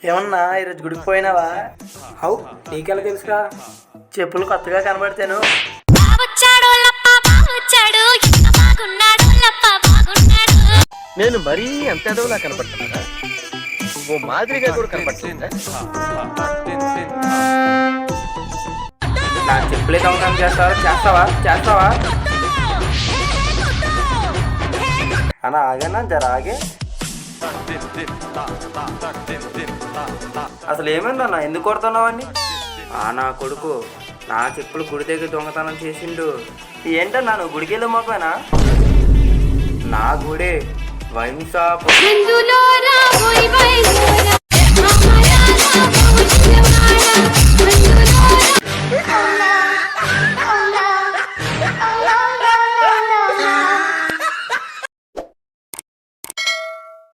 ఏమన్నా ఈరోజు గుడికి పోయినావా? అవు నీకెలా తెలుసురా? చెప్పులు కొత్తగా కనబడతాను. నేను మరీ అంత ఎదవలా కనపడుతున్నా? ఓ మాదిరిగా కూడా కనపడుతుందా? నా చెప్పులే దొంగతనం చేస్తావా? అన్న ఆగేనా జర ఆగే. అసలు ఏమైందన్న, ఎందుకు కొడుతున్నావని? నా కొడుకు నా చెప్పులు గుడి దగ్గర దొంగతనం చేసిండు. ఏంటన్నా నువ్వు గుడికి వెళ్ళే మొక్కనా? నా గుడే వైన్ షాప్. Oh,